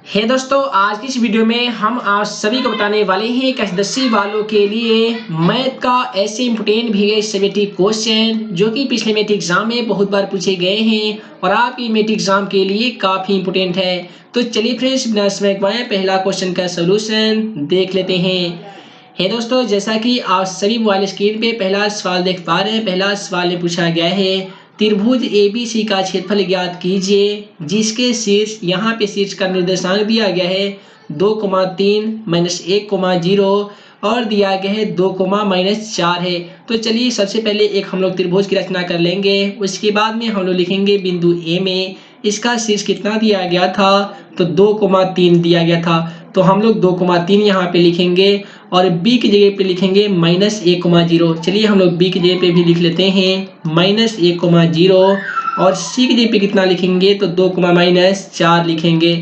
हे दोस्तों, आज की इस वीडियो में हम आप सभी को बताने वाले हैं कक्षा 10वीं वालों के लिए मैथ का ऐसे इंपोर्टेंट VS 70 क्वेश्चन जो कि पिछले मैथ एग्जाम में बहुत बार पूछे गए हैं और आपकी मैथ एग्जाम के लिए काफ़ी इंपोर्टेंट है। तो चलिए फ्रेंड्स, बिना समय गवाए पहला क्वेश्चन का सोल्यूशन देख लेते हैं। हे दोस्तों, जैसा कि आप सभी मोबाइल स्क्रीन पे पहला सवाल देख पा रहे हैं। पहला सवाल में पूछा गया है त्रिभुज ABC का क्षेत्रफल ज्ञात कीजिए जिसके शीर्ष यहाँ पे शीर्ष का निर्देशांक दिया गया है 2,3 -1,0 और दिया गया है 2,-4 है। तो चलिए सबसे पहले एक हम लोग त्रिभुज की रचना कर लेंगे। उसके बाद में हम लोग लिखेंगे बिंदु A में इसका शीर्ष कितना दिया गया था, तो 2,3 दिया गया था। तो हम लोग 2,3 यहाँ पे लिखेंगे और B की जगह पे लिखेंगे -1,0। चलिए हम लोग B की जगह पे भी लिख लेते हैं -1,0 और C की जगह पे कितना लिखेंगे, तो 2,-4 लिखेंगे।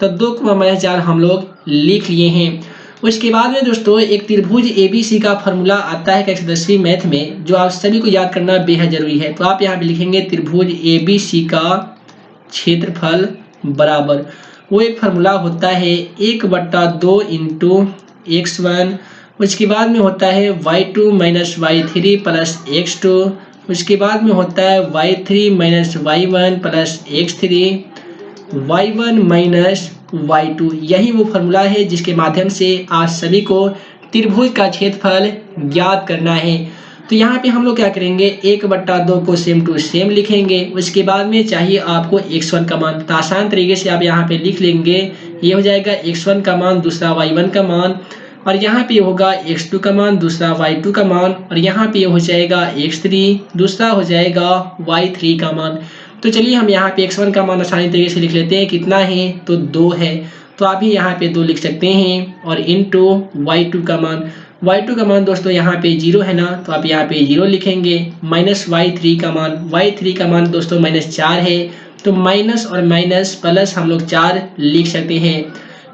तो 2,-4 हम लोग लिख लिए हैं। उसके बाद में दोस्तों एक त्रिभुज ABC का फॉर्मूला आता है कक्षा 10वीं मैथ में, जो आप सभी को याद करना बेहद जरूरी है। तो आप यहाँ पे लिखेंगे त्रिभुज ABC का क्षेत्रफल बराबर, वो एक फार्मूला होता है 1/2 इंटू x1। उसके बाद में होता है y2 - y3 प्लस x2। उसके बाद में होता है y3 - y1 plus x3, y1 - y2। यही वो फार्मूला है जिसके माध्यम से आप सभी को त्रिभुज का क्षेत्रफल ज्ञात करना है। तो यहाँ पे हम लोग क्या करेंगे, 1/2 को सेम टू सेम लिखेंगे। उसके बाद में चाहिए आपको x1 का मान, तो आसान तरीके से आप यहाँ पे लिख लेंगे। ये हो जाएगा x1 का मान, दूसरा y1 का मान, और यहाँ पे होगा x2 का मान, दूसरा y2 का मान, और यहाँ पे हो जाएगा x3, दूसरा हो जाएगा y3 का मान। तो चलिए हम यहाँ पे x1 का मान आसानी तरीके से लिख लेते हैं। कितना है, तो 2 है। तो आप ही यहाँ पे 2 लिख सकते हैं और इंटू y2 का मान। y2 का मान दोस्तों यहाँ पे 0 है ना, तो आप यहाँ पे 0 लिखेंगे। माइनस y3 का मान, y3 का मान दोस्तों -4 है। तो माइनस और माइनस प्लस हम लोग 4 लिख सकते हैं।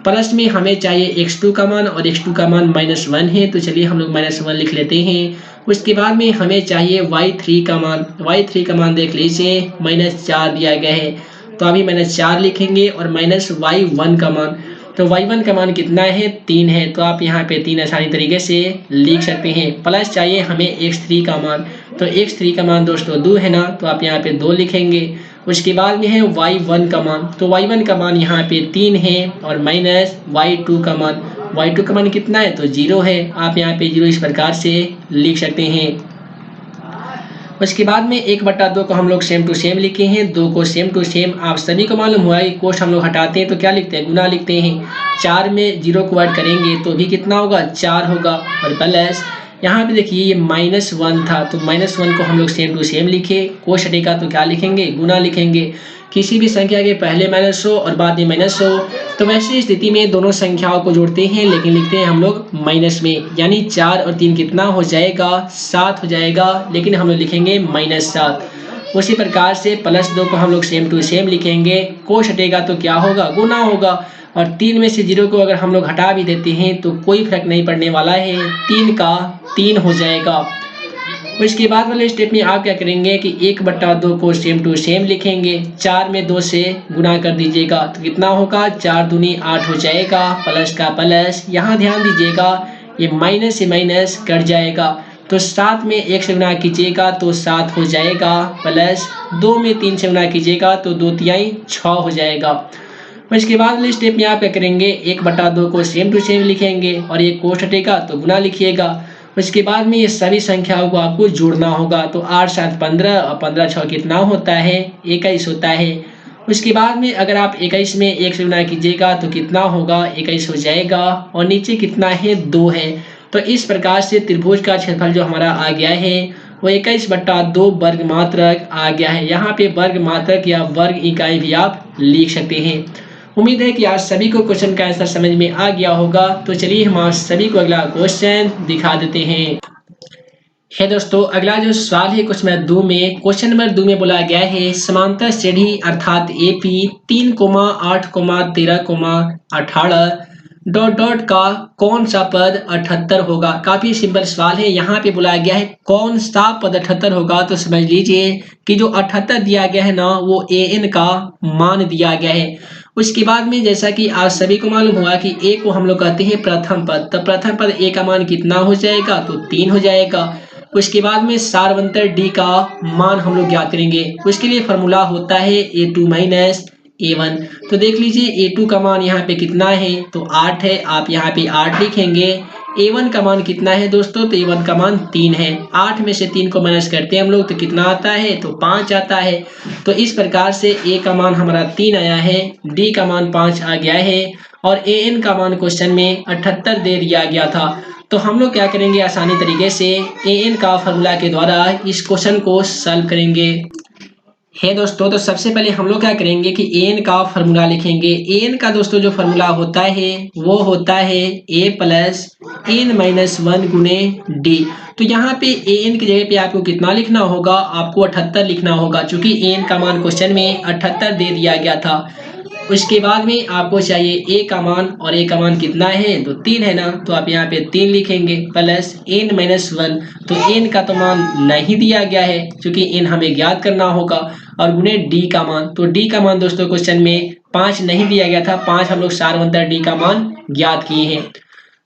प्लस में हमें चाहिए x2 का मान और x2 का मान -1 है। तो चलिए हम लोग -1 लिख लेते हैं। उसके बाद में हमें चाहिए y3 का मान, y3 का मान देख लीजिए -4 दिया गया है। तो अभी -4 लिखेंगे और -y1 का मान, तो y1 का मान कितना है, 3 है। तो आप यहाँ पे 3 आसानी तरीके से लिख सकते हैं। प्लस चाहिए हमें x3 का मान, तो x3 का मान दोस्तों 2 है ना, तो आप यहाँ पे 2 लिखेंगे। उसके बाद में है y1 का मान, तो y1 का मान यहाँ पे 3 है और माइनस y2 का मान, y2 का मान कितना है, तो 0 है। आप यहाँ पे 0 इस प्रकार से लिख सकते हैं। उसके बाद में 1/2 को हम लोग सेम टू सेम लिखे हैं। 2 को सेम टू सेम, आप सभी को मालूम हुआ कि कोष्ठ हम लोग हटाते हैं तो क्या लिखते हैं, गुना लिखते हैं। 4 में 0 को ऐड करेंगे तो भी कितना होगा, 4 होगा। और प्लस यहाँ पे देखिए ये -1 था, तो -1 को हम लोग सेम टू सेम लिखे। कोष्ठ हटेगा तो क्या लिखेंगे, गुना लिखेंगे। किसी भी संख्या के पहले -100 और बाद में -100, तो वैसी स्थिति में दोनों संख्याओं को जोड़ते हैं लेकिन लिखते हैं हम लोग माइनस में, यानी 4 और 3 कितना हो जाएगा, 7 हो जाएगा, लेकिन हम लोग लिखेंगे -7। उसी प्रकार से +2 को हम लोग सेम टू सेम लिखेंगे। कोष्ठ हटेगा तो क्या होगा, गुना होगा। और 3 में से 0 को अगर हम लोग हटा भी देते हैं तो कोई फर्क नहीं पड़ने वाला है, 3 का 3 हो जाएगा। उसके बाद वाले स्टेप में आप क्या करेंगे कि 1/2 को सेम टू सेम लिखेंगे। 4 में 2 से गुना कर दीजिएगा तो कितना होगा, 4 दूनी 8 हो जाएगा। प्लस का प्लस, यहाँ ध्यान दीजिएगा ये माइनस से माइनस कट जाएगा। तो 7 में 1 से गुना कीजिएगा तो 7 हो जाएगा। प्लस 2 में 3 से गुना कीजिएगा तो 2 तिहाई 6 हो जाएगा। इसके बाद वाले स्टेप में आप क्या करेंगे, 1/2 को सेम टू सेम लिखेंगे और ये कोष्ठ हटेगा तो गुना लिखिएगा। उसके बाद में ये सभी संख्याओं को आपको जोड़ना होगा। तो 8 7 15 और 15 6 कितना होता है, 21 होता है। उसके बाद में अगर आप 21 में 1 से गुना कीजिएगा तो कितना होगा, 21 हो जाएगा। और नीचे कितना है, 2 है। तो इस प्रकार से त्रिभुज का क्षेत्रफल जो हमारा आ गया है वो 21/2 वर्ग मात्रक आ गया है। यहाँ पे वर्ग मात्रक या वर्ग इकाई भी आप लिख सकते हैं। उम्मीद है कि आज सभी को क्वेश्चन का आंसर समझ में आ गया होगा। तो चलिए हम आज सभी को अगला क्वेश्चन दिखा देते हैं। है दोस्तों, अगला जो सवाल है क्वेश्चन नंबर 2 में बोला गया है समांतर श्रेणी अर्थात AP 3, 8, 13, 18 डॉट डॉट का कौन सा पद 78 होगा। काफी सिंपल सवाल है। यहाँ पे बुलाया गया है कौन सा पद 78 होगा, तो समझ लीजिए कि जो 78 दिया गया है ना वो AN का मान दिया गया है। उसके बाद में जैसा कि आप सभी को मालूम हुआ कि ए को हम लोग कहते हैं प्रथम पद, तो प्रथम पद ए का मान कितना हो जाएगा, तो 3 हो जाएगा। उसके बाद में सारवंतर डी का मान हम लोग ज्ञात करेंगे। उसके लिए फॉर्मूला होता है A2 माइनस A1। तो देख लीजिए A2 का मान यहाँ पे कितना है, तो 8 है, आप यहाँ पे 8 लिखेंगे। A1 का मान कितना है दोस्तों, तो A1 का मान 3 है। 8 में से 3 को माइनस करते हैं हम लोग तो कितना आता है, तो 5 आता है। तो इस प्रकार से A का मान हमारा 3 आया है, D का मान 5 आ गया है और AN का मान क्वेश्चन में 78 दे दिया गया था। तो हम लोग क्या करेंगे, आसानी तरीके से AN का फॉर्मूला के द्वारा इस क्वेश्चन को सॉल्व करेंगे। है दोस्तों, तो सबसे पहले हम लोग क्या करेंगे कि एन का फॉर्मूला लिखेंगे। एन का दोस्तों जो फॉर्मूला होता है वो होता है ए प्लस एन माइनस 1 गुने डी। तो यहाँ पे एन की जगह पे आपको कितना लिखना होगा, आपको 78 लिखना होगा, क्योंकि एन का मान क्वेश्चन में 78 दे दिया गया था। उसके बाद में आपको चाहिए ए का मान, और ए का मान कितना है, तो 3 है ना, तो आप यहाँ पे 3 लिखेंगे प्लस एन माइनस 1। तो एन का तो मान नहीं दिया गया है क्योंकि एन हमें ज्ञात करना होगा, और गुने डी का मान। तो डी का मान दोस्तों क्वेश्चन में 5 नहीं दिया गया था, 5 हम लोग सारवंतर डी का मान ज्ञात किए हैं।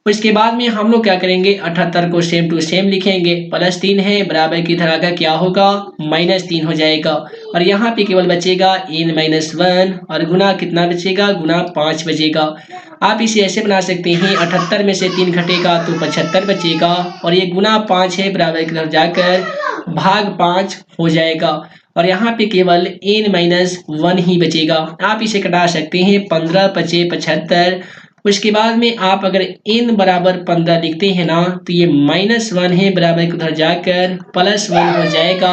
उसके बाद में हम लोग क्या करेंगे, 78 को सेम टू सेम लिखेंगे, प्लस 3 है बराबर की तरह का क्या होगा, माइनस 3 हो जाएगा। और यहाँ पे केवल बचेगा एन माइनस 1 और गुना कितना बचेगा, गुना 5 बचेगा। आप इसे ऐसे बना सकते हैं, 78 में से 3 घटेगा तो 75 बचेगा, और ये गुना 5 है बराबर की तरफ जाकर भाग 5 हो जाएगा। और यहाँ पे केवल एन माइनस 1 ही बचेगा। आप इसे कटा सकते हैं, 15 पचे 75। उसके बाद में आप अगर n बराबर 15 लिखते हैं ना, तो ये -1 है बराबर के उधर जाकर +1 हो जाएगा,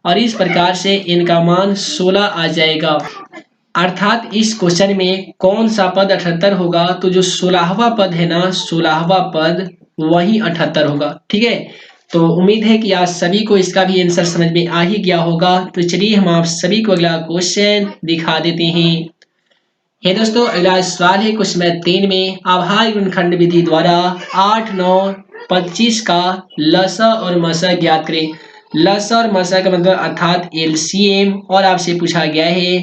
और इस प्रकार से n का मान 16 आ जाएगा। अर्थात इस क्वेश्चन में कौन सा पद 78 होगा, तो जो 16वां पद है ना, 16वां पद वही 78 होगा। ठीक है, तो उम्मीद है कि आज सभी को इसका भी आंसर समझ में आ ही गया होगा। तो चलिए हम आप सभी को अगला क्वेश्चन दिखा देते हैं। हे दोस्तों, अगला सवाल है क्वेश्चन नंबर 3 में आभार गुणनखंड विधि द्वारा 8, 9, 25 का लसा और मसा ज्ञात करें। लसा और मसा का मतलब अर्थात एलसीएम, और आपसे पूछा गया है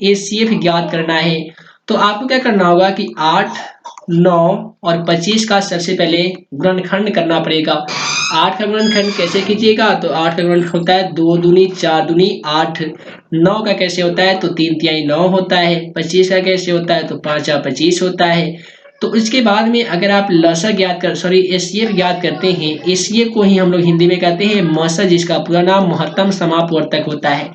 एचसीएफ ज्ञात करना है। तो आपको क्या करना होगा कि 8, 9 और 25 का सबसे पहले गुणनखंड करना पड़ेगा। 8 का गुणनखंड कैसे कीजिएगा, तो 8 का गुणनखंड होता है 2 दूनी 4 दूनी 8। 9 का कैसे होता है, तो 3 तिहाई 9 होता है। 25 का कैसे होता है, तो 5 25 होता है। तो उसके बाद में अगर आप लसा ज्ञात कर एचसीएफ ज्ञात करते हैं, एचसीएफ को ही हम लोग हिंदी में कहते हैं मसा, जिसका पूरा नाम महत्तम समापवर्तक होता है।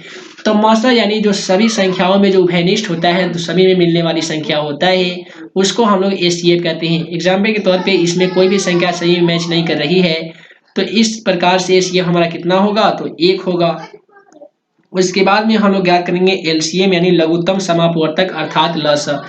तो मसा यानी जो सभी संख्याओं में जो उभयनिष्ठ होता है, तो सभी में मिलने वाली संख्या होता है, उसको हम लोग एचसीएफ कहते हैं। एग्जाम्पल के तौर पे इसमें कोई भी संख्या सही में मैच नहीं कर रही है, तो इस प्रकार से एचसीएफ हमारा कितना होगा, तो 1 होगा। उसके बाद में हम लोग ज्ञात करेंगे एलसीएम यानी लघुत्तम समापवर्तक अर्थात लसा।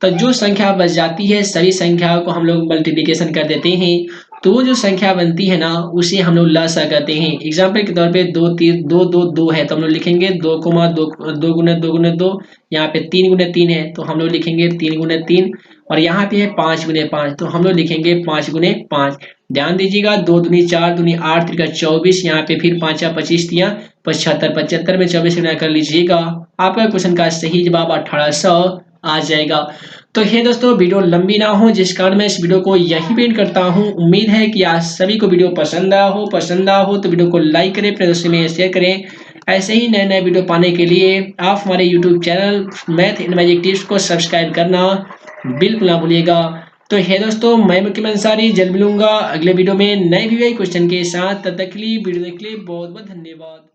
तो जो संख्या बच जाती है सभी संख्याओं को हम लोग मल्टीप्लिकेशन कर देते हैं, तो वो जो संख्या बनती है ना उसे हम लोग लसा कहते हैं। एग्जाम्पल के तौर पे 2 3 2 2 2 है, तो हम लोग लिखेंगे 2 2 गुने 2 गुने 2। यहाँ पे 3 गुने 3 है, तो हम लोग लिखेंगे 3 गुने 3। और यहाँ पे है 5 गुने 5, तो हम लोग लिखेंगे 5 गुने 5। ध्यान दीजिएगा, 2 दूनी 4 दूनी 8 त्रिका 24, यहाँ पे फिर 5 25 दिया 75, 75 में 24 गुना कर लीजिएगा, आपका क्वेश्चन का सही जवाब 1800 आ जाएगा। तो हे दोस्तों, वीडियो लंबी ना हो जिस कारण मैं इस वीडियो को यहीं पे एंड करता हूँ। उम्मीद है कि आज सभी को वीडियो पसंद आया हो तो वीडियो को लाइक करें, अपने दोस्तों में शेयर करें। ऐसे ही नए नए वीडियो पाने के लिए आप हमारे YouTube channel math in magic tips को सब्सक्राइब करना बिल्कुल ना भूलिएगा। तो हे दोस्तों, मैं मुकीम अंसारी जल्द मिलूंगा अगले वीडियो में नए क्वेश्चन के साथ। तब तक के लिए वीडियो देखने के लिए बहुत बहुत धन्यवाद।